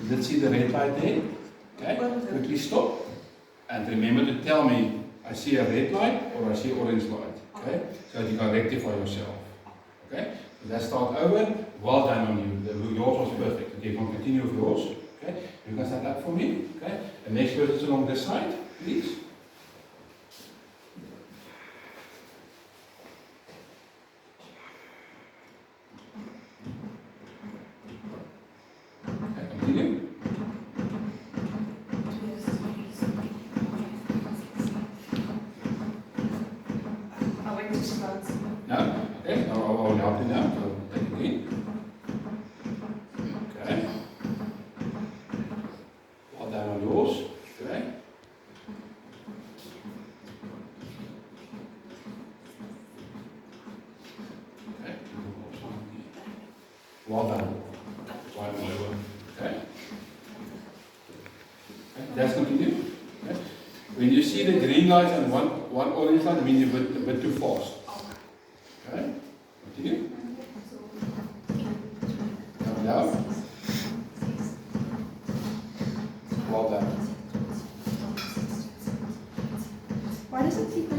Let's see the red light there. Okay, quickly stop. And remember to tell me, I see a red light or I see orange light. Okay, so that you can rectify yourself. Okay, so let's start over. Well done on you. Yours was perfect. Okay, you can continue with yours. Okay, you can stand up for me. Okay, the next person along this side, please. Okay, continue. No? Okay, now I'll help you now. So take it in. Okay. Well done on yours. Okay. Okay. Well done. Right over. Okay. Okay. Let's continue. Okay. When you see the green light and one orange light, it means you're a bit too fast. Okay. Continue. Come down. Well done. Why does it keep